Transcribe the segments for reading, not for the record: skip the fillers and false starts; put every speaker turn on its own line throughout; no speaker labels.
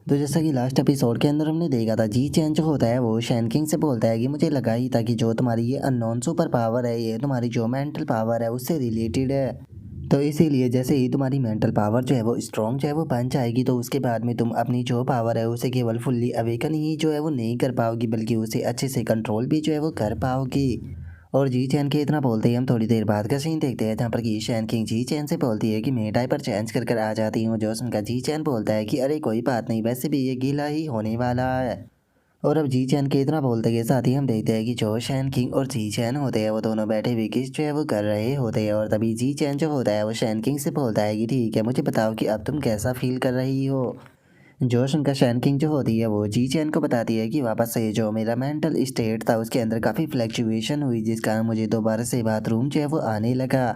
तो जैसा कि लास्ट एपिसोड के अंदर हमने देखा था, जी चैन जो होता है वो शैन किंग से बोलता है कि मुझे लगा ही था कि जो तुम्हारी ये अननोन सुपर पावर है, ये तुम्हारी जो मेंटल पावर है उससे रिलेटेड है। तो इसीलिए जैसे ही तुम्हारी मेंटल पावर जो है वो स्ट्रॉन्ग जो है वो बन जाएगी, तो उसके बाद में तुम अपनी जो पावर है उसे केवल फुल्ली अवेकन ही जो है वो नहीं कर पाओगी, बल्कि उसे अच्छे से कंट्रोल भी जो है वो कर पाओगी। और जी चैन के इतना बोलते ही हम थोड़ी देर बाद का सीन देखते हैं, जहाँ पर कि शैन किंग जी चैन से बोलती है कि मैं डायपर चेंज कर कर आ जाती हूँ। जो सुनकर जी चैन बोलता है कि अरे कोई बात नहीं, वैसे भी ये गीला ही होने वाला है। और अब जी चैन के इतना बोलते के साथ ही हम देखते हैं कि जो शैन किंग और जी चैन होते हैं वो दोनों बैठे हुए किस जो है वो कर रहे होते हैं। और तभी जी चैन जो होता है वो शैन किंग से बोलता है कि ठीक है, मुझे बताओ कि अब तुम कैसा फील कर रही हो। जोश उनका शैन किंग जो होती है वो जी चैन को बताती है कि वापस से जो मेरा मेंटल स्टेट था उसके अंदर काफ़ी फ्लैक्चुएशन हुई, जिस कारण मुझे दोबारा से बाथरूम जो है वो आने लगा।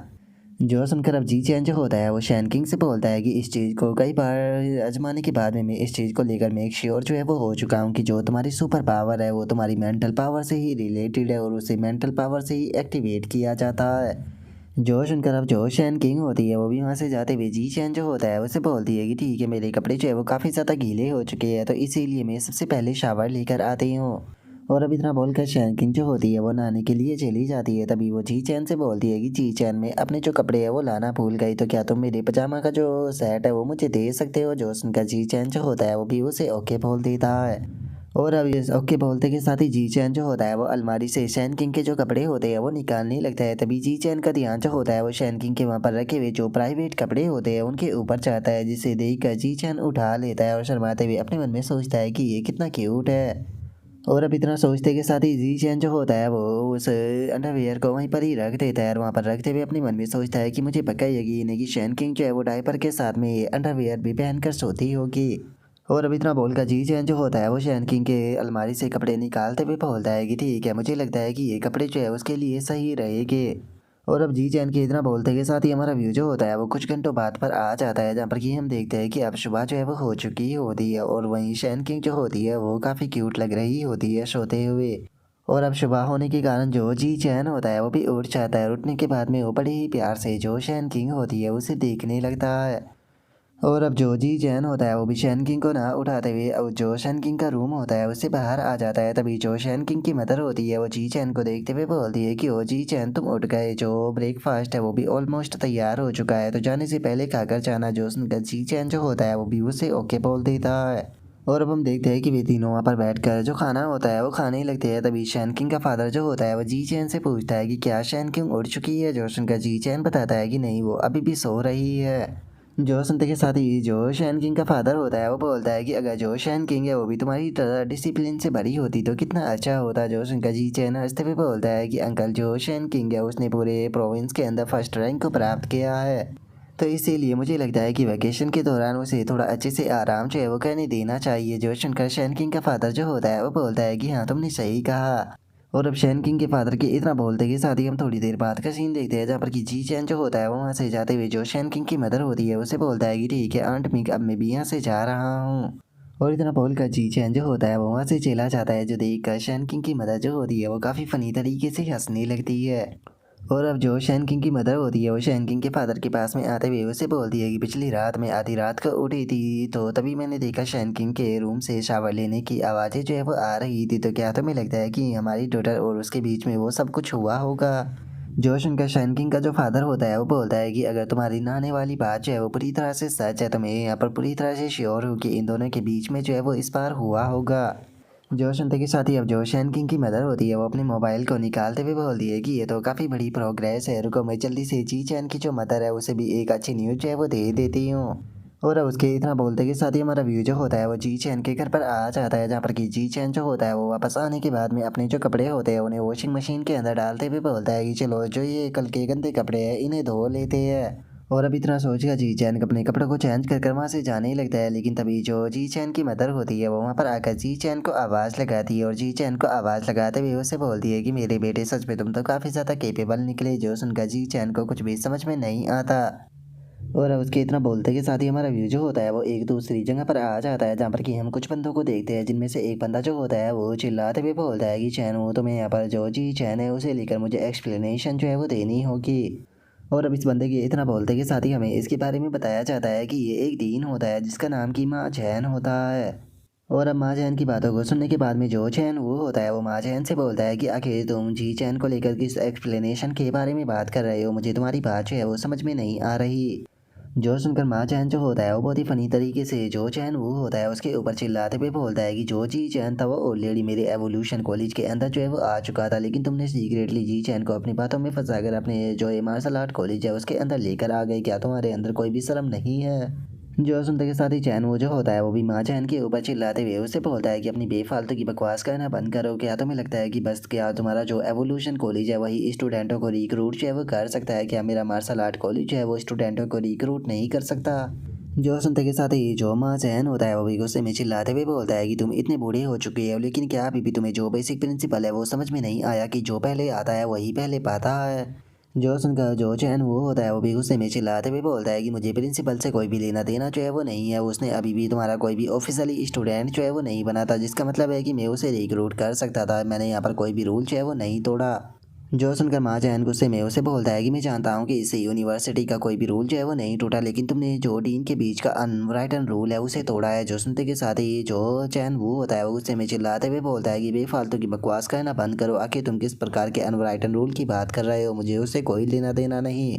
जो सुनकर अब जी चैन जो होता है वो शैन किंग से बोलता है कि इस चीज़ को कई बार आजमाने के बाद में मैं इस चीज़ को लेकर मैं एक श्योर जो है वो हो चुका हूँ कि जो तुम्हारी सुपर पावर है वो तुम्हारी मेंटल पावर से ही रिलेटेड है और उसे मेंटल पावर से ही एक्टिवेट किया जाता है। जो सुनकर अब जो शैन किंग होती है वो भी वहाँ से जाते हुए जी चैन जो होता है उसे बोलती है कि ठीक है, मेरे कपड़े जो है वो काफ़ी ज़्यादा गीले हो चुके हैं, तो इसीलिए मैं सबसे पहले शावर लेकर आती हूँ। और अब इतना बोलकर शैन किंग जो होती है वो नहाने के लिए चली जाती है। तभी वो जी चैन से बोलती है कि जी चैन, मैं अपने जो कपड़े है वो लाना भूल गई, तो क्या तुम मेरे पजामा का जो सेट है वो मुझे दे सकते हो। जो सुनकर जी चैन जो होता है वो भी उसे ओके बोल देता है। और अब ये ओके बोलते के साथ ही जी चैन जो होता है वो अलमारी से शैन किंग के जो कपड़े होते हैं वो निकालने लगता है। तभी जी चैन का ध्यान जो होता है वो शैन किंग के वहाँ पर रखे हुए जो प्राइवेट कपड़े होते हैं उनके ऊपर जाता है, जिसे देख कर जी चैन उठा लेता है और शर्माते हुए अपने मन में सोचता है कि ये कितना क्यूट है। और अब इतना सोचते के साथ ही जी चैन जो होता है वो उस अंडरवियर को वहीं पर ही रख देता है और वहाँ पर रखते हुए अपने मन में सोचता है कि मुझे पक्का यकीन है कि शैन किंग जो है वो डायपर के साथ में ये अंडरवियर भी पहनकर सोती होगी। और अब इतना बोलकर जी चैन जो होता है वो शैन किंग के अलमारी से कपड़े निकालते हुए बोलता है कि ठीक है, मुझे लगता है कि ये कपड़े जो है उसके लिए सही रहेंगे। और अब जी चैन के इतना बोलते के साथ ही हमारा व्यू जो होता है वो कुछ घंटों बाद पर आ जाता है, जहाँ पर कि हम देखते हैं कि अब सुबह जो है वो हो चुकी होती है और वहीं शैन किंग जो होती है वो काफ़ी क्यूट लग रही होती है सोते हुए। और अब सुबह होने के कारण जो जी चैन होता है वो भी उठ जाता है। उठने के बाद में वो बड़े ही प्यार से जो शैन किंग होती है उसे देखने लगता है। और अब जो जी चैन होता है वो भी शैन किंग को ना उठाते हुए अब जो शैन किंग का रूम होता है उससे बाहर आ जाता है। तभी जो शैन किंग की मदर होती है वो जी चैन को देखते हुए बोलती है कि ओ जी चैन, तुम उठ गए, जो ब्रेकफास्ट है वो भी ऑलमोस्ट तैयार हो चुका है, तो जाने से पहले खाकर जाना। जो सुनकर जी चैन जो होता है वो भी उसे ओके बोल देता है। और अब हम देखते हैं कि वे तीनों वहाँ पर बैठकर जो खाना होता है वो खाने ही लगते हैं। तभी शैन किंग का फादर जो होता है वो जी चैन से पूछता है कि क्या शैन किंग उठ चुकी है। जो सुनकर जी चैन बताता है कि नहीं, वो अभी भी सो रही है। जो सुनते के साथ ही जो शैन किंग का फादर होता है वो बोलता है कि अगर जो शैन किंग है वो भी तुम्हारी तरह डिसिप्लिन से भरी होती तो कितना अच्छा होता। जो सुनकर जी चैन हंसते हुए बोलता है कि अंकल, जो शैन किंग है उसने पूरे प्रोविंस के अंदर फर्स्ट रैंक को प्राप्त किया है, तो इसीलिए मुझे लगता है कि वैकेशन के दौरान उसे थोड़ा अच्छे से आराम जो है वो करने देना चाहिए। जो सुनकर शैन किंग का फादर जो होता है वो बोलता है कि हाँ, तुमने सही कहा। और अब शैन किंग के फादर के इतना बोलते के साथ ही हम थोड़ी देर बाद का सीन देखते हैं, जहाँ पर कि जी चैन जो होता है वो वहाँ से जाते हुए जो शैन किंग की मदर होती है उसे बोलता है कि ठीक है आंट मिक, अब मैं भी यहाँ से जा रहा हूँ। और इतना बोलकर जी चैन जो होता है वो वहाँ से चला जाता है, जो देख कर शैन किंग की मदर जो होती है वो काफ़ी फ़नी तरीके से हंसने लगती है। और अब जो शैन किंग की मदर होती है वो शैन किंग के फादर के पास में आते हुए उसे बोलती है कि पिछली रात में आधी रात को उठी थी, तो तभी मैंने देखा शैन किंग के रूम से शावर लेने की आवाज़ें जो है वो आ रही थी, तो क्या तुम्हें लगता है कि हमारी डॉटर और उसके बीच में वो सब कुछ हुआ होगा। जोश उनका शैन किंग का जो फादर होता है वो बोलता है कि अगर तुम्हारी नहाने वाली बात जो है वो पूरी तरह से सच है, तो मैं यहाँ पर पूरी तरह से श्योर हूँ कि इन दोनों के बीच में जो है वो इस बार हुआ होगा। जो सुनते के साथ ही अब जो शैन किंग की मदर होती है वो अपने मोबाइल को निकालते हुए बोलती है कि ये तो काफ़ी बड़ी प्रोग्रेस है, रुको मैं जल्दी से जी चैन की जो मदर है उसे भी एक अच्छी न्यूज़ जो है वो दे देती हूँ। और अब उसके इतना बोलते के साथ ही हमारा व्यू जो होता है वो जी चैन के घर पर आ जाता है, जहाँ पर कि जी चैन जो होता है वो वापस आने के बाद में अपने जो कपड़े होते हैं उन्हें वॉशिंग मशीन के अंदर डालते हुए बोलता है कि चलो जो ये कल के गंदे कपड़े हैं इन्हें धो लेते हैं। और अब इतना सोचकर जी चैन अपने कपड़ों को चेंज कर कर वहाँ से जाने ही लगता है, लेकिन तभी जो जी चैन की मदर होती है वो वहाँ पर आकर जी चैन को आवाज़ लगाती है और जी चैन को आवाज़ लगाते हुए उसे बोलती है कि मेरे बेटे, सच में तुम तो काफ़ी ज़्यादा केपेबल निकले। जो सुनकर जी चैन को कुछ भी समझ में नहीं आता। और अब उसके इतना बोलते के साथ ही हमारा व्यू जो होता है वो एक दूसरी जगह पर आ जाता है, जहाँ पर कि हम कुछ बंदों को देखते हैं, जिनमें से एक बंदा जो होता है वो चिल्लाते हुए बोलता है कि चैन, वो तुम्हें यहाँ पर जो जी चैन है उसे लेकर मुझे एक्सप्लेनेशन जो है वो देनी होगी। और अब इस बंदे के इतना बोलते के साथ ही हमें इसके बारे में बताया जाता है कि ये एक दीन होता है जिसका नाम की माँ चैन होता है। और अब माँ चैन की बातों को सुनने के बाद में जो चैन वो होता है वो माँ चैन से बोलता है कि आखिर तुम जी चैन को लेकर किस एक्सप्लेनेशन के बारे में बात कर रहे हो, मुझे तुम्हारी बात जो है वो समझ में नहीं आ रही। जो सुनकर माँ चैन जो होता है वो बहुत ही फनी तरीके से जो चैन वो होता है उसके ऊपर चिल्लाते हुए बोलता है कि जो जी चैन था वो ऑलरेडी मेरे एवोल्यूशन कॉलेज के अंदर जो है वो आ चुका था, लेकिन तुमने सीक्रेटली जी चैन को अपनी बातों में फंसाकर अपने जो ये मार्शल आर्ट कॉलेज है उसके अंदर लेकर आ गए। क्या तुम्हारे अंदर कोई भी शर्म नहीं है? जो सुनते के साथ ही चैन वो जो होता है वो भी माँ चैन के ऊपर चिल्लाते हुए उससे बोलता है कि अपनी बेफालतू की बकवास करना बंद करो। क्या तुम्हें लगता है कि बस क्या तुम्हारा जो एवोल्यूशन कॉलेज है वही स्टूडेंटों को रिक्रूट जो है वो कर सकता है? क्या मेरा मार्शल आर्ट कॉलेज जो है वो स्टूडेंटों को रिक्रूट नहीं कर सकता? जो सुनते के साथ ही जो माँ चैन होता है वो भी गुस्से में चिल्लाते हुए बोलता है कि तुम इतने बूढ़े हो चुके हो लेकिन क्या अभी भी तुम्हें जो बेसिक प्रिंसिपल है वो समझ में नहीं आया कि जो पहले आता है वही पहले पाता है? जो सुनकर जो चैन वो होता है वो भी गुस्से में चिल्लाते हुए बोलता है कि मुझे प्रिंसिपल से कोई भी लेना देना जो है वो नहीं है, उसने अभी भी तुम्हारा कोई भी ऑफिशियली स्टूडेंट जो है वो नहीं बना था, जिसका मतलब है कि मैं उसे रिक्रूट कर सकता था। मैंने यहाँ पर कोई भी रूल जो है वो नहीं तोड़ा। जो सुनकर माँ चैन गुस्से में उसे बोलता है कि मैं जानता हूँ कि इससे यूनिवर्सिटी का कोई भी रूल जो है वो नहीं टूटा, लेकिन तुमने जो डीन के बीच का अनराइटन रूल है उसे तोड़ा है। जो सुनते के साथ ही जो चैन वो होता है वो गुस्से में चिल्लाते हुए बोलता है कि बेफालतू की बकवास करना बंद करो। आखिर तुम किस प्रकार के अनराइटन रूल की बात कर रहे हो? मुझे उससे कोई लेना देना नहीं।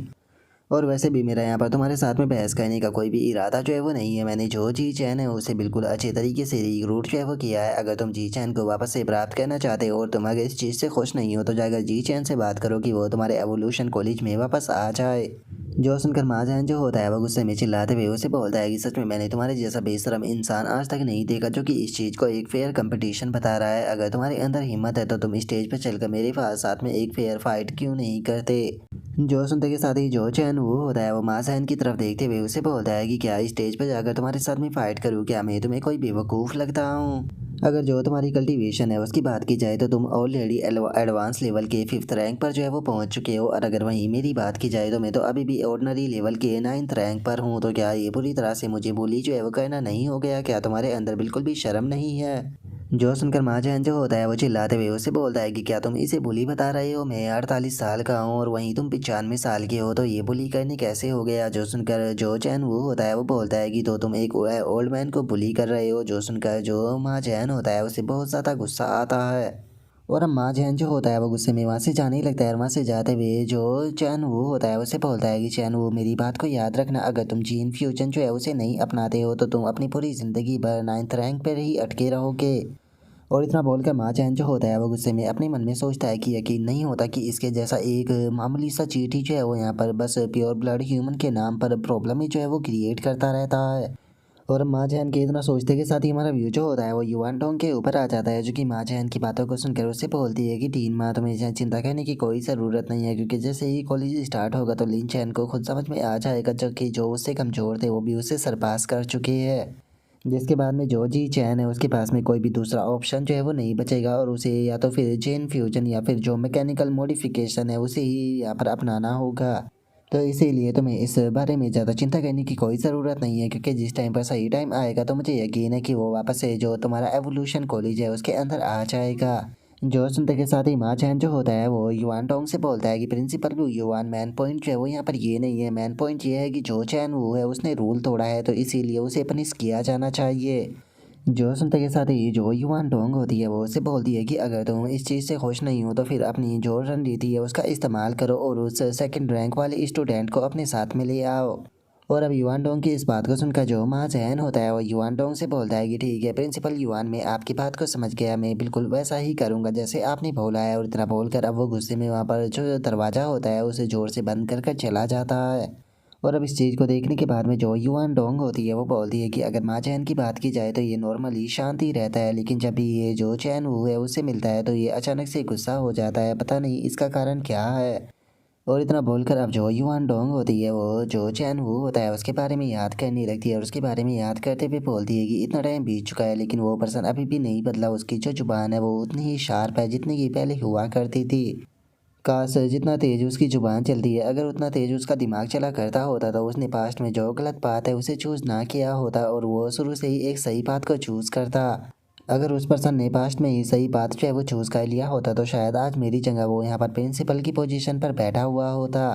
और वैसे भी मेरा यहाँ पर तुम्हारे साथ में बहस करने का कोई भी इरादा जो है वो नहीं है। मैंने जो जी चैन है उसे बिल्कुल अच्छे तरीके से रिक्रूट जो है वो किया है। अगर तुम जी चैन को वापस से प्राप्त करना चाहते हो और तुम अगर इस चीज़ से खुश नहीं हो तो जाकर जी चैन से बात करो कि वो तुम्हारे एवोल्यूशन कॉलेज में वापस आ जाए। जो सुनकर महाजैन जो होता है वो गुस्से में चिल्लाते हुए उसे बोलता है कि सच में मैंने तुम्हारे जैसा बेशरम इंसान आज तक नहीं देखा जो कि इस चीज़ को एक फेयर कंपटीशन बता रहा है। अगर तुम्हारे अंदर हिम्मत है तो तुम स्टेज पर चलकर मेरे साथ में एक फेयर फाइट क्यों नहीं करते? जो सुनते के साथ ही जो चैन वो होता है वो माँ की तरफ देखते हुए उसे बोलता है कि क्या स्टेज पर जाकर तुम्हारे साथ में फाइट करूँ? क्या मैं तुम्हें कोई बेवकूफ़ लगता हूँ? अगर जो तुम्हारी कल्टीवेशन है उसकी बात की जाए तो तुम ऑलरेडी एडवांस लेवल के 5th रैंक पर जो है वो पहुंच चुके हो, और अगर वहीं मेरी बात की जाए तो मैं तो अभी भी ऑर्डिनरी लेवल के 9th रैंक पर हूँ। तो क्या ये पूरी तरह से मुझे बोली जो है वो करना नहीं हो गया? क्या तुम्हारे अंदर बिल्कुल भी शर्म नहीं है? जो सुनकर महाजन जो होता है वो चिल्लाते हुए उसे बोलता है कि क्या तुम इसे बुली बता रहे हो? मैं 48 साल का हूँ और वहीं तुम 95 साल के हो, तो ये बुली करने कैसे हो गया? जो सुनकर जो चैन वो होता है वो बोलता है कि तो तुम एक ओल्ड मैन को बुली कर रहे हो। जो सुनकर जो महाजन होता है उसे बहुत ज़्यादा गुस्सा आता है और अब महाजन जो होता है वो गुस्से में वहाँ से जाने लगता है। और वहाँ से जाते हुए जो चैन वो होता है उसे बोलता है कि चैन वो मेरी बात को याद रखना, अगर तुम जीन फ्यूजन जो है उसे नहीं अपनाते हो तो तुम अपनी पूरी ज़िंदगी भर 9th रैंक पर ही अटके रहोगे। और इतना बोलकर माँ चैन जो होता है वो गुस्से में अपने मन में सोचता है कि यकीन नहीं होता कि इसके जैसा एक मामूली सा चींटी जो है वो यहाँ पर बस प्योर ब्लड ह्यूमन के नाम पर प्रॉब्लम ही जो है वो क्रिएट करता रहता है। और माँ चैन के इतना सोचते के साथ ही हमारा व्यू जो होता है वो युवान टोंग के ऊपर आ जाता है, जो कि माँ चैन की बातों को सुनकर उससे बोलती है कि टीन माँ तुम्हें चिंता करने की कोई ज़रूरत नहीं है, क्योंकि जैसे ही कॉलेज स्टार्ट होगा तो लिन चैन को खुद समझ में आ जाएगा जो कि जो उससे कमज़ोर थे वो भी उससे सरपास कर चुके हैं। जिसके बाद में जो जी चैन है उसके पास में कोई भी दूसरा ऑप्शन जो है वो नहीं बचेगा और उसे या तो फिर चेन फ्यूजन या फिर जो मैकेनिकल मॉडिफिकेशन है उसे ही यहाँ पर अपनाना होगा। तो इसीलिए तुम्हें इस बारे में ज़्यादा चिंता करने की कोई ज़रूरत नहीं है, क्योंकि जिस टाइम पर सही टाइम आएगा तो मुझे यकीन है कि वो वापस से जो तुम्हारा एवोल्यूशन कॉलेज है उसके अंदर आ जाएगा। जो सुनते के साथ ही माँ चैन जो होता है वो युवान टोंग से बोलता है कि प्रिंसिपल भी युवान मैन पॉइंट जो है वो यहाँ पर ये नहीं है। मैन पॉइंट ये है कि जो चैन वो है उसने रूल तोड़ा है तो इसीलिए उसे पनिश किया जाना चाहिए। जो सुनते के साथ ही जो युवान टोंग होती है वो उससे बोलती है कि अगर तुम इस चीज़ से खुश नहीं हो तो फिर अपनी जो रणनीति है उसका इस्तेमाल करो और उस सेकंड रैंक वाले स्टूडेंट को अपने साथ में ले आओ। और अब युवान डोंग की इस बात को सुनकर जो महाजैन होता है वो युवान डोंग से बोलता है कि ठीक है प्रिंसिपल युवान, मैं आपकी बात को समझ गया, मैं बिल्कुल वैसा ही करूँगा जैसे आपने बोला है। और इतना बोलकर अब वो गुस्से में वहाँ पर जो दरवाज़ा होता है उसे ज़ोर से बंद कर चला जाता है। और अब इस चीज़ को देखने के बाद में जो युवान डोंग होती है वो बोलती है कि अगर माँ चैन की बात की जाए तो ये नॉर्मली शांति रहता है, लेकिन जब भी ये जो चैन वो है उससे मिलता है तो ये अचानक से गुस्सा हो जाता है, पता नहीं इसका कारण क्या है। और इतना बोलकर अब जो युवान डोंग होती है वो जो चैन वू होता है उसके बारे में याद करने लगती है और उसके बारे में याद करते हुए बोलती है कि इतना टाइम बीत चुका है लेकिन वो पर्सन अभी भी नहीं बदला। उसकी जो जुबान है वो उतनी ही शार्प है जितनी की पहले हुआ करती थी। काश जितना तेज उसकी जुबान चलती है अगर उतना तेज उसका दिमाग चला करता होता तो उसने पास्ट में जो गलत बात है उसे चूज़ ना किया होता और वो शुरू से ही एक सही बात को चूज़ करता। अगर उस पर्सन ने पास्ट में ही सही बात जो है वो चूज़ कर लिया होता तो शायद आज मेरी जगह वो यहाँ पर प्रिंसिपल की पोजीशन पर बैठा हुआ होता।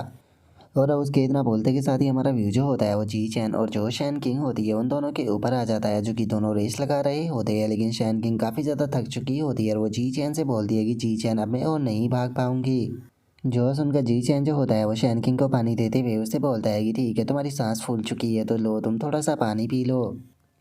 और अब उसके इतना बोलते के साथ ही हमारा व्यू जो होता है वो जी चैन और जो शैन किंग होती है उन दोनों के ऊपर आ जाता है, जो कि दोनों रेस लगा रहे होते हैं। लेकिन शैन किंग काफ़ी ज़्यादा थक चुकी होती है और वो जी चैन से बोलती है कि जी चैन अब मैं और नहीं भाग पाऊंगी। जो उनका जी चैन जो होता है वो शैन किंग को पानी देते हुए उससे बोलता है कि ठीक है, तुम्हारी सांस फूल चुकी है तो लो तुम थोड़ा सा पानी पी लो।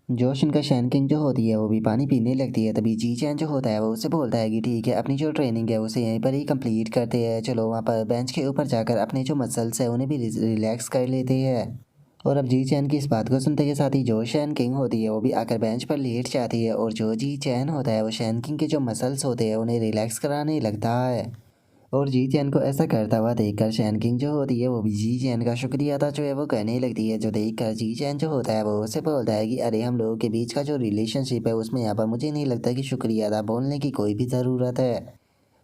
जोश इनका शैन किंग जो होती है वो भी पानी पीने लगती है। तभी जी चैन जो होता है वो उससे बोलता है कि ठीक है, अपनी जो ट्रेनिंग है उसे यहीं पर ही कंप्लीट करते हैं, चलो वहाँ पर बेंच के ऊपर जाकर अपने जो मसल्स है उन्हें भी रिलैक्स कर लेते हैं। और अब जी चैन की इस बात को सुनते के साथ ही जो शैन किंग होती है वो भी आकर बेंच पर लेट जाती है और जो जी चैन होता है वो शैन किंग के जो मसल्स होते हैं उन्हें रिलैक्स कराने लगता है। और जी चैन को ऐसा करता हुआ देखकर शैन किंग जो होती है वो भी जी चैन का शुक्रिया अदा जो है वो करने लगती है, जो देखकर जी चैन जो होता है वो उसे बोलता है कि अरे हम लोगों के बीच का जो रिलेशनशिप है उसमें यहाँ पर मुझे नहीं लगता कि शुक्रिया अदा बोलने की कोई भी ज़रूरत है।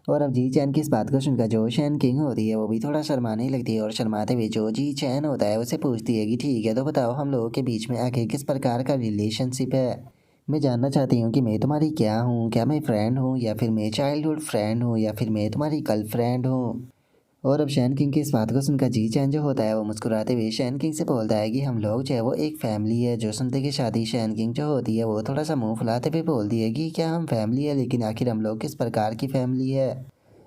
और अब जी चैन की इस बात को सुनकर जो शैन किंग होती है वो भी थोड़ा शर्माने लगती है और शर्माते हुए जो जी चैन होता है उसे पूछती है कि ठीक है, तो बताओ हम लोगों के बीच में आखिर किस प्रकार का रिलेशनशिप है। मैं जानना चाहती हूँ कि मैं तुम्हारी क्या हूँ, क्या मैं फ्रेंड हूँ या फिर मैं चाइल्डहुड फ्रेंड हूँ या फिर मैं तुम्हारी गर्लफ्रेंड हूँ। और अब शैन किंग की इस बात को सुनकर जी चैन जो होता है वो मुस्कुराते हुए शैन किंग से बोलता है कि हम लोग जो है वो एक फैमिली है। जो सुनते कि शादी शैन किंग जो होती है वो थोड़ा सा मुंह फुलाते हुए बोलती है कि क्या हम फैमिली है, लेकिन आखिर हम लोग किस प्रकार की फैमिली है।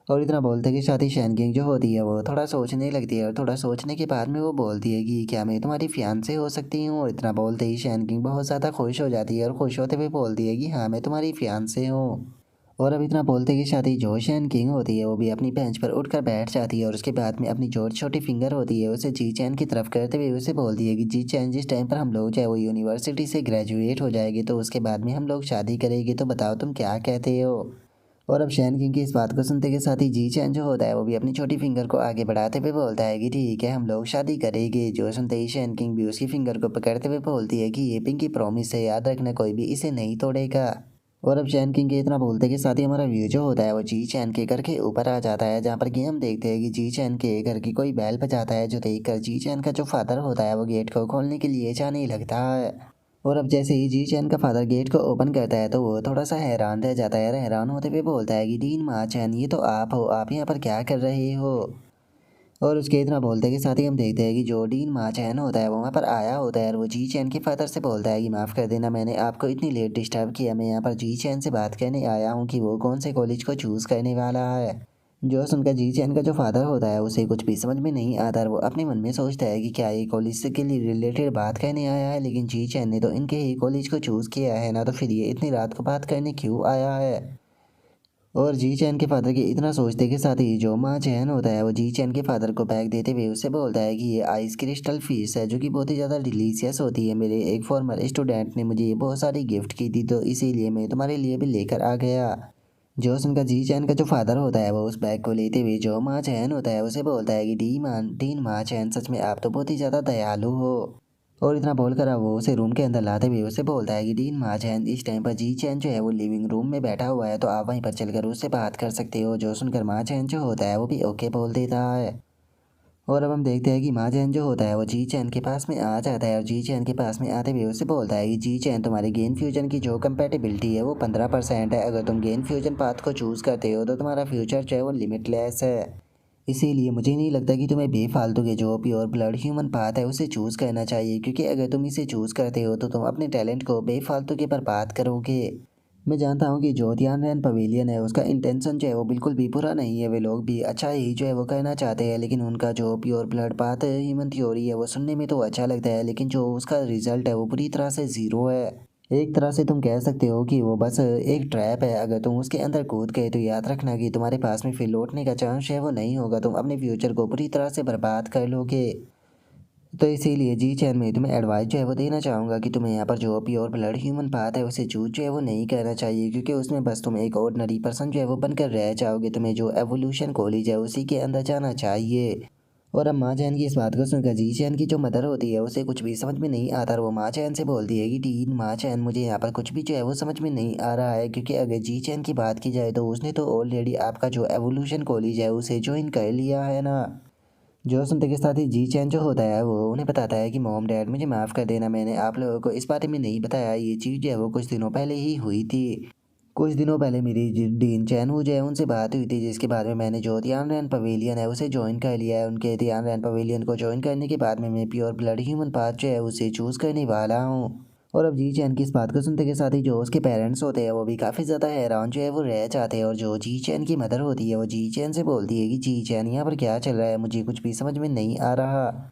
और इतना बोलते कि शादी शैन किंग जो होती है वो थोड़ा सोचने लगती है और थोड़ा सोचने के बाद में वो बोलती है कि क्या मैं तुम्हारी फियांसे हो सकती हूँ। और इतना बोलते ही शैन किंग बहुत ज़्यादा खुश हो जाती है और खुश होते हुए बोलती है कि हाँ, मैं तुम्हारी फियांसे हूँ। और अब इतना बोलते कि शादी जो शैन किंग होती है वो भी अपनी बेंच पर उठकर बैठ जाती है और उसके बाद में अपनी जो छोटी फिंगर होती है उसे जी चैन की तरफ करते हुए उसे बोलती है कि जी चैन, जिस टाइम पर हम लोग चाहे वो यूनिवर्सिटी से ग्रेजुएट हो जाएगी तो उसके बाद में हम लोग शादी करेंगे, तो बताओ तुम क्या कहते हो। और अब शैन किंग की इस बात को सुनते के साथ ही जी चैन जो होता है वो भी अपनी छोटी फिंगर को आगे बढ़ाते हुए बोलता है कि ठीक है, हम लोग शादी करेंगे। जो सुनते ही शैन किंग भी उसकी फिंगर को पकड़ते हुए बोलती है कि ये पिंकी प्रॉमिस है, याद रखना कोई भी इसे नहीं तोड़ेगा। और अब शैन किंग के इतना बोलते के साथ ही हमारा व्यू जो होता है वो जी चैन के घर के ऊपर आ जाता है, जहाँ पर कि हम देखते हैं कि जी चैन के घर की कोई बैल बजाता है, जो देखकर जी चैन का जो फादर होता है वो गेट को खोलने के लिए जाने लगता है। और अब जैसे ही जी चैन का फादर गेट को ओपन करता है तो वो थोड़ा सा हैरान रह जाता है और हैरान होते हुए बोलता है कि डीन मा चैन, ये तो आप हो, आप यहाँ पर क्या कर रहे हो। और उसके इतना बोलते के साथ ही हम देखते हैं कि जो डीन मा चैन होता है वो वहाँ पर आया होता है और वो जी चैन के फादर से बोलता है कि माफ़ कर देना, मैंने आपको इतनी लेट डिस्टर्ब किया। मैं यहाँ पर जी चैन से बात करने आया हूँ कि वो कौन से कॉलेज को चूज़ करने वाला है। जो सुनकर जी चैन का जो फादर होता है उसे कुछ भी समझ में नहीं आता और वो अपने मन में सोचता है कि क्या ये कॉलेज से के लिए रिलेटेड बात करने आया है, लेकिन जी चैन ने तो इनके ही कॉलेज को चूज़ किया है ना, तो फिर ये इतनी रात को बात करने क्यों आया है। और जी चैन के फादर के इतना सोचते के साथ ही जो माँ चैन होता है वो जी चैन के फादर को बैग देते हुए उससे बोलता है कि ये आइस क्रिस्टल फिश है, जो कि बहुत ही ज़्यादा डिलीशियस होती है। मेरे एक फॉर्मर स्टूडेंट ने मुझे ये बहुत सारी गिफ्ट की थी, तो इसीलिए मैं तुम्हारे लिए भी लेकर आ गया। जो उनका जी चैन का जो फादर होता है वो उस बैग को लेते हुए जो माँ चैन होता है उसे बोलता है कि डीन माँ चैन, सच में आप तो बहुत ही ज़्यादा दयालु हो। और इतना बोलकर अब वो उसे रूम के अंदर लाते हुए उसे बोलता है कि डीन माँ चैन, इस टाइम पर जी चैन जो है वो लिविंग रूम में बैठा हुआ है, तो आप वहीं पर चलकर उससे बात कर सकते हो। जो सुनकर माँ चैन जो होता है वो भी ओके बोल देता है। और अब हम देखते हैं कि माँ चैन जो होता है वो जी चैन के पास में आ जाता है और जी चैन के पास में आते हुए उससे बोलता है कि जी चैन, तुम्हारी गेन फ्यूजन की जो कंपेटिबिलिटी है वो 15% है। अगर तुम गेन फ्यूजन पाथ को चूज़ करते हो तो तुम्हारा फ्यूचर जो है वो लिमिटलेस है। इसीलिए मुझे नहीं लगता कि तुम्हें बेफालतू के जो प्योर ब्लड ह्यूमन पाथ है उसे चूज़ करना चाहिए, क्योंकि अगर तुम इसे चूज़ करते हो तो तुम अपने टैलेंट को बेफालतू के बर्बाद करोगे। मैं जानता हूँ कि जो ध्यान पवेलियन है उसका इंटेंशन जो है वो बिल्कुल भी बुरा नहीं है, वे लोग भी अच्छा ही जो है वो करना चाहते हैं, लेकिन उनका जो pure blood path human theory है वो सुनने में तो अच्छा लगता है, लेकिन जो उसका रिजल्ट है वो पूरी तरह से ज़ीरो है। एक तरह से तुम कह सकते हो कि वो बस एक ट्रैप है। अगर तुम उसके अंदर कूद गए तो याद रखना कि तुम्हारे पास में फिर लौटने का चांस है वो नहीं होगा, तुम अपने फ्यूचर को पूरी तरह से बर्बाद कर लोगे। तो इसीलिए जी चैन में तुम्हें एडवाइस जो है वो देना चाहूँगा कि तुम्हें यहाँ पर जो प्योर ब्लड ह्यूमन पाथ है उसे चूज जो है वो नहीं करना चाहिए, क्योंकि उसमें बस तुम एक ऑर्डिनरी पर्सन जो है वो बनकर रह जाओगे। तुम्हें जो एवोल्यूशन कॉलेज है उसी के अंदर जाना चाहिए। और अब माँ चैन की इस बात को सुनकर जी चैन की जो मदर होती है उसे कुछ भी समझ में नहीं आता और वो माँ चैन से बोलती है कि टीन माँ चैन, मुझे यहाँ पर कुछ भी जो है वो समझ में नहीं आ रहा है, क्योंकि अगर जी चैन की बात की जाए तो उसने तो ऑलरेडी आपका जो एवोल्यूशन कॉलेज है उसे ज्वाइन कर लिया है ना। जो सुनते के साथ ही जी चैन जो होता है वो उन्हें बताता है कि मॉम डैड मुझे माफ़ कर देना, मैंने आप लोगों को इस बारे में नहीं बताया, ये चीज़ जो है वो कुछ दिनों पहले ही हुई थी। कुछ दिनों पहले मेरी डीन चैन हो जाए उनसे बात हुई थी, जिसके बाद में मैंने जो तियानरेन पवेलियन है उसे ज्वाइन कर लिया है। उनके तियानरेन पवेलियन को ज्वाइन करने के बाद में मैं प्योर ब्लड ह्यूमन पाथ जो है उसे चूज़ करने वाला हूँ। और अब जी चैन की इस बात को सुनते के साथ ही जो उसके पेरेंट्स होते हैं वो भी काफ़ी ज़्यादा हैरान जो है वो रह जाते हैं। और जो जी चैन की मदर होती है वो जी चैन से बोलती है कि जी चैन यहाँ पर क्या चल रहा है, मुझे कुछ भी समझ में नहीं आ रहा।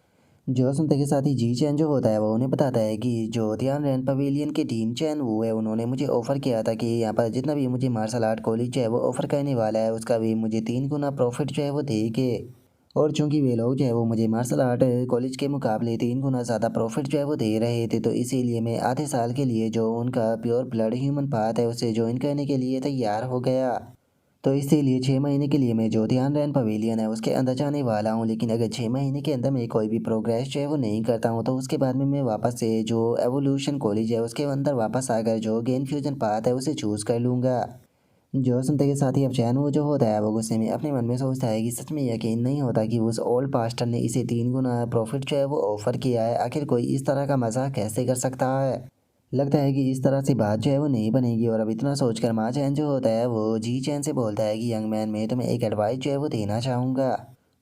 जो सुनते के साथ ही जी चैन जो होता है वो उन्हें बताता है कि जो तियानरेन पवेलियन के डीन चैन वो है, उन्होंने मुझे ऑफ़र किया था कि यहाँ पर जितना भी मुझे मार्शल आर्ट कॉलेज जो है वो ऑफ़र करने वाला है उसका भी मुझे 3 गुना प्रॉफिट जो है वो देंगे। और चूंकि वे लोग जो है वो मुझे मार्शल आर्ट कॉलेज के मुकाबले 3 गुना ज़्यादा प्रॉफिट जो है वो दे रहे थे, तो इसीलिए मैं आधे साल के लिए जो उनका प्योर ब्लड ह्यूमन पाथ है उसे ज्वाइन करने के लिए तैयार हो गया। तो इसीलिए 6 महीने के लिए मैं जो ध्यान पवेलियन है उसके अंदर जाने वाला हूँ। लेकिन अगर 6 महीने के अंदर मैं कोई भी प्रोग्रेस जो है वो नहीं करता हूँ तो उसके बाद में मैं वापस से जो एवोल्यूशन कॉलेज है उसके अंदर वापस आकर जो गेन फ्यूजन पाथ है उसे चूज़ कर लूँगा। जो सुनते के साथ ही अब चैन वो जो होता है वो गुस्से में अपने मन में सोचता है कि सच में यकीन नहीं होता कि उस ओल्ड पास्टर ने इसे 3 गुना प्रॉफिट जो है वो ऑफ़र किया है। आखिर कोई इस तरह का मजाक कैसे कर सकता है। लगता है कि इस तरह से बात जो है वो नहीं बनेगी। और अब इतना सोचकर माँ चैन जो होता है वो जी चैन से बोलता है कि यंग मैन मैं तुम्हें एक एडवाइस जो है वो देना चाहूँगा।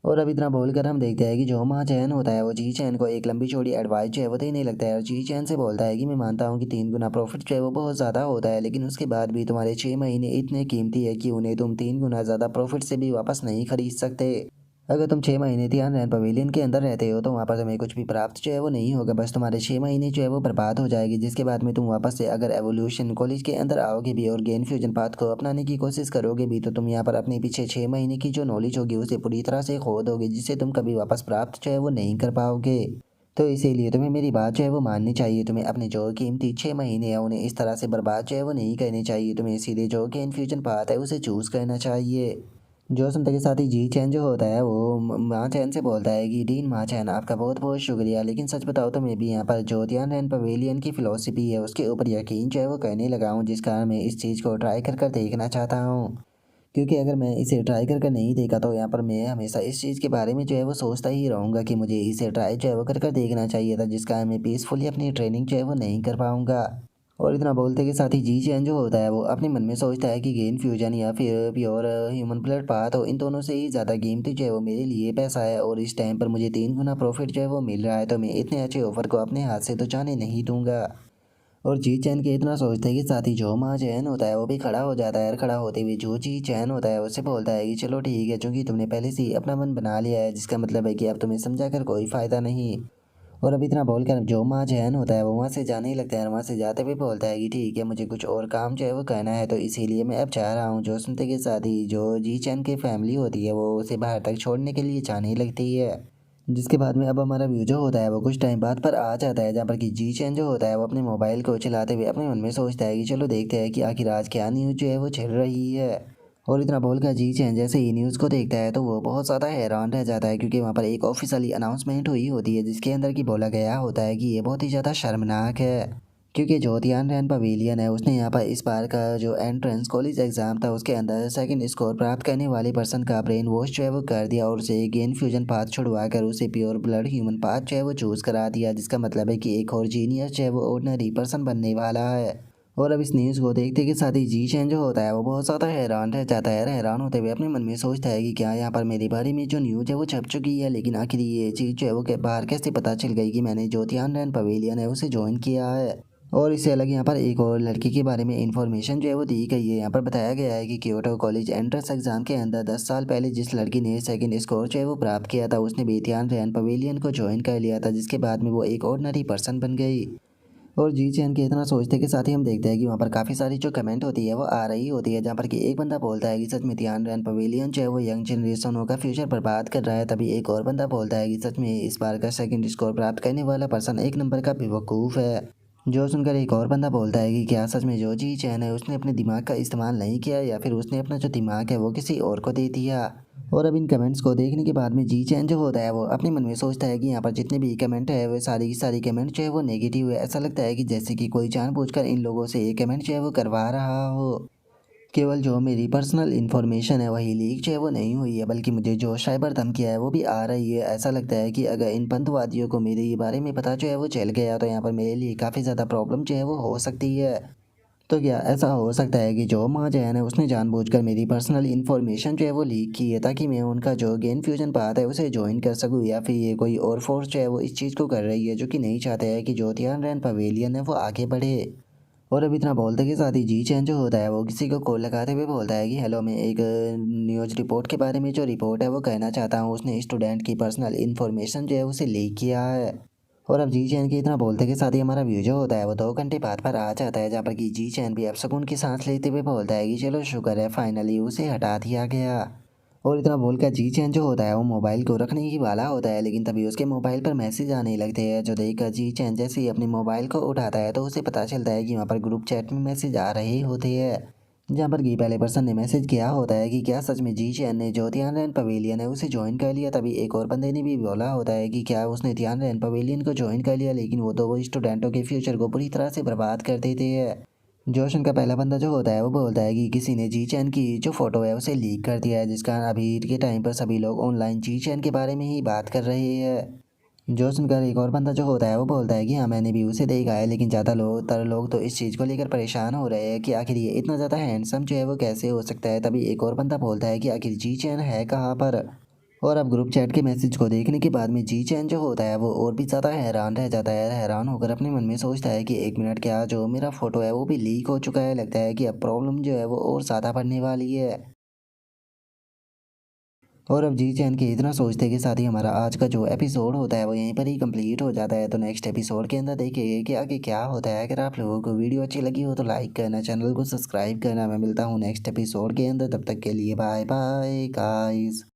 और अब इतना बोलकर हम देखते हैं कि जो माँ चैन होता है वो जी चैन को एक लंबी चौड़ी एडवाइस जो है वो देने लगता है। और जी चैन से बोलता है कि मैं मानता हूँ कि 3 गुना प्रॉफिट जो है वो बहुत ज़्यादा होता है, लेकिन उसके बाद भी तुम्हारे 6 महीने इतने कीमती है कि उन्हें तुम 3 गुना ज़्यादा प्रॉफिट से भी वापस नहीं खरीद सकते। अगर तुम 6 महीने ध्यान रैन पवेलियन के अंदर रहते हो तो वहाँ पर तुम्हें कुछ भी प्राप्त जो है वो नहीं होगा, बस तुम्हारे 6 महीने जो है वो बर्बाद हो जाएगी। जिसके बाद में तुम वापस से अगर एवोल्यूशन कॉलेज के अंदर आओगे भी और गेन फ्यूजन पाथ को अपनाने की कोशिश करोगे भी तो तुम यहाँ पर अपने पीछे 6 महीने की जो नॉलेज होगी उसे पूरी तरह से खो दोगे, जिससे तुम कभी वापस प्राप्त जो है वो नहीं कर पाओगे। तो इसीलिए तुम्हें मेरी बात जो है वो माननी चाहिए। तुम्हें अपने जो कीमती 6 महीने हैं उन्हें इस तरह से बर्बाद जो है वो नहीं करने चाहिए। तुम्हें सीधे जो गेन फ्यूजन पाथ है उसे चूज़ करना चाहिए। जो सुनते के साथ ही जी चैन जो होता है वो माँ चैन से बोलता है कि डीन माँ चैन आपका बहुत बहुत शुक्रिया, लेकिन सच बताओ तो मैं भी यहाँ पर जो ध्यान रैन पवेलियन की फ़िलॉसफी है उसके ऊपर यकीन जो है वो करने लगा हूँ, जिस कारण मैं इस चीज़ को ट्राई कर कर देखना चाहता हूँ। क्योंकि अगर मैं इसे ट्राई कर कर नहीं देखा तो यहाँ पर मैं हमेशा इस चीज़ के बारे में जो है वो सोचता ही रहूँगा कि मुझे इसे ट्राई जो है वो कर कर देखना चाहिए था, जिस कारण मैं पीसफुली अपनी ट्रेनिंग जो है वो नहीं कर पाऊँगा। और इतना बोलते के साथ ही जी चैन जो होता है वो अपने मन में सोचता है कि गेन फ्यूजन या फिर प्योर ह्यूमन ब्लड पाथ हो, इन दोनों से ही ज़्यादा कीमती जो है वो मेरे लिए पैसा है। और इस टाइम पर मुझे 3 गुना प्रॉफिट जो है वो मिल रहा है, तो मैं इतने अच्छे ऑफर को अपने हाथ से तो जाने नहीं दूंगा। और जी चैन के इतना सोचते के साथ ही जो माँ चैन होता है वो भी खड़ा हो जाता है। और खड़ा होते हुए जो जी चैन होता है उससे बोलता है कि चलो ठीक है, चूंकि तुमने पहले से ही अपना मन बना लिया है, जिसका मतलब है कि अब तुम्हें समझा कर कोई फ़ायदा नहीं। और अब इतना बोलकर जो माँ जैन होता है वो वहाँ से जाने ही लगता है। और वहाँ से जाते हुए बोलता है कि ठीक है, मुझे कुछ और काम जो है वो करना है, तो इसीलिए मैं अब जा रहा हूँ। जो सुनते के साथ ही जो जी चैन की फैमिली होती है वो उसे बाहर तक छोड़ने के लिए जाने लगती है। जिसके बाद में अब हमारा व्यू जो होता है वो कुछ टाइम बाद पर आ जाता है, जहाँ पर कि जी चैन जो होता है वो अपने मोबाइल को चलाते हुए अपने मन में सोचता है कि चलो देखते हैं कि आखिर आज क्या न्यूज़ जो है वो चल रही है। और इतना बोलकर जी चैन जैसे ही न्यूज़ को देखता है तो वो बहुत ज़्यादा हैरान रह जाता है, क्योंकि वहाँ पर एक ऑफिशियली अनाउंसमेंट हुई होती है जिसके अंदर की बोला गया होता है कि ये बहुत ही ज़्यादा शर्मनाक है। क्योंकि जो ध्यान रैन पवेलियन है उसने यहाँ पर इस बार का जो एंट्रेंस कॉलेज एग्ज़ाम था उसके अंदर सेकंड स्कोर प्राप्त करने वाले पर्सन का ब्रेन वॉश जो है वो कर दिया और उसे गेन फ्यूजन पाथ छुड़वा कर उसे प्योर ब्लड ह्यूमन पाथ जो है वो चूज़ करा दिया, जिसका मतलब है कि एक और जीनियस जो है वो ऑर्डिनरी पर्सन बनने वाला है। और अब इस न्यूज़ को देखते के साथ ही जी चैन जो होता है वो बहुत ज़्यादा हैरान रह जाता है। हैरान होते हुए अपने मन में सोचता है कि क्या यहाँ पर मेरे बारे में जो न्यूज़ है वो छप चुकी है, लेकिन आखिर ये चीज़ जो है वो बाहर कैसे पता चल गई कि मैंने जो ध्यान रैन पवेलियन है उसे ज्वाइन किया है। और इससे अलग यहाँ पर एक और लड़की के बारे में इंफॉर्मेशन जो है वो दी गई है। यहाँ पर बताया गया है कि क्योटो कॉलेज एंट्रेंस एग्जाम के अंदर 10 साल पहले जिस लड़की ने सेकंड स्कोर जो है वो प्राप्त किया था उसने भी ध्यान रैन पवेलियन को ज्वाइन कर लिया था, जिसके बाद में वो एक ऑर्डिनरी पर्सन बन गई। और जी चैन के इतना सोचते के साथ ही हम देखते हैं कि वहाँ पर काफ़ी सारी जो कमेंट होती है वो आ रही होती है, जहाँ पर कि एक बंदा बोलता है कि सच में ध्यान रैन पवेलियन जो है वो यंग जनरेशनों का फ्यूचर बर्बाद कर रहा है। तभी एक और बंदा बोलता है कि सच में इस बार का सेकंड स्कोर प्राप्त करने वाला पर्सन एक नंबर का बेवकूफ़ है। जो सुनकर एक और बंदा बोलता है कि क्या सच में जो जी चैन है उसने अपने दिमाग का इस्तेमाल नहीं किया या फिर उसने अपना जो दिमाग है वो किसी और को दे दिया। और अब इन कमेंट्स को देखने के बाद में जी चैन जो होता है वो अपने मन में सोचता है कि यहाँ पर जितने भी कमेंट है वो सारी की सारी कमेंट जो है वो नेगेटिव है। ऐसा लगता है कि जैसे कि कोई जानबूझकर इन लोगों से ये कमेंट जो है वो करवा रहा हो। केवल जो मेरी पर्सनल इन्फॉर्मेशन है वही लीक जो है वो नहीं हुई है, बल्कि मुझे जो साइबर धमकियाँ है वो भी आ रही है। ऐसा लगता है कि अगर इन पंथवादियों को मेरे ये बारे में पता जो है वो चल गया तो यहाँ पर मेरे लिए काफ़ी ज़्यादा प्रॉब्लम जो है वो हो सकती है। तो क्या ऐसा हो सकता है कि जो महाजन है उसने जानबूझकर मेरी पर्सनल इन्फॉर्मेशन जो है वो लीक की है ताकि मैं उनका जो गेन फ्यूजन पाथ है उसे ज्वाइन कर सकूं, या फिर ये कोई और फोर्स जो है वो इस चीज़ को कर रही है जो कि नहीं चाहते हैं कि जो तियानरेन पवेलियन है वो आगे बढ़े। और अब इतना बोलते के साथ ही जी चैन जो होता है वो किसी को कॉल लगाते हुए बोलता है कि हेलो, मैं एक न्यूज़ रिपोर्ट के बारे में जो रिपोर्ट है वो कहना चाहता हूँ, उसने स्टूडेंट की पर्सनल इन्फॉर्मेशन जो है उसे लीक किया है। और अब जी चैन के इतना बोलते के साथ ही हमारा व्यू जो होता है वो 2 घंटे बाद पर आ जाता है, जहाँ पर कि जी चैन भी अब सुकून की सांस लेते हुए बोलता है कि चलो शुक्र है फाइनली उसे हटा दिया गया। और इतना बोलकर जी चैन जो होता है वो मोबाइल को रखने ही वाला होता है, लेकिन तभी उसके मोबाइल पर मैसेज आने लगते हैं, जो देखकर जी चैन जैसे ही अपने मोबाइल को उठाता है तो उसे पता चलता है कि वहाँ पर ग्रुप चैट में मैसेज आ रहे होते हैं, जहाँ पर कि पहले पर्सन ने मैसेज किया होता है कि क्या सच में जी चैन ने जो तियानरेन पवेलियन है उसे ज्वाइन कर लिया। तभी एक और बंदे ने भी बोला होता है कि क्या उसने तियानरेन पवेलियन को ज्वाइन कर लिया, लेकिन वो तो वो स्टूडेंटों के फ्यूचर को पूरी तरह से बर्बाद कर देते हैं। जोशन का पहला बंदा जो होता है वो बोलता है कि किसी ने जी चैन की जो फोटो है उसे लीक कर दिया है, जिसका अभी के टाइम पर सभी लोग ऑनलाइन जी चैन के बारे में ही बात कर रहे हैं। जो सुनकर एक और बंदा जो होता है वो बोलता है कि हाँ, मैंने भी उसे देखा है, लेकिन ज़्यादा लोग तो इस चीज़ को लेकर परेशान हो रहे हैं कि आखिर ये इतना ज़्यादा हैंडसम जो है वो कैसे हो सकता है। तभी एक और बंदा बोलता है कि आखिर जी चैन है कहाँ पर। और अब ग्रुप चैट के मैसेज को देखने के बाद में जी चैन जो होता है वो और भी ज़्यादा हैरान रह जाता है। हैरान होकर अपने मन में सोचता है कि 1 मिनट, क्या जो मेरा फ़ोटो है वो भी लीक हो चुका है, लगता है कि अब प्रॉब्लम जो है वो और ज़्यादा बढ़ने वाली है। और अब जी चैन के इतना सोचते के साथ ही हमारा आज का जो एपिसोड होता है वो यहीं पर ही कंप्लीट हो जाता है। तो नेक्स्ट एपिसोड के अंदर देखेंगे कि आगे क्या होता है। अगर आप लोगों को वीडियो अच्छी लगी हो तो लाइक करना, चैनल को सब्सक्राइब करना। मैं मिलता हूँ नेक्स्ट एपिसोड के अंदर, तब तक के लिए बाय बाय गाइस।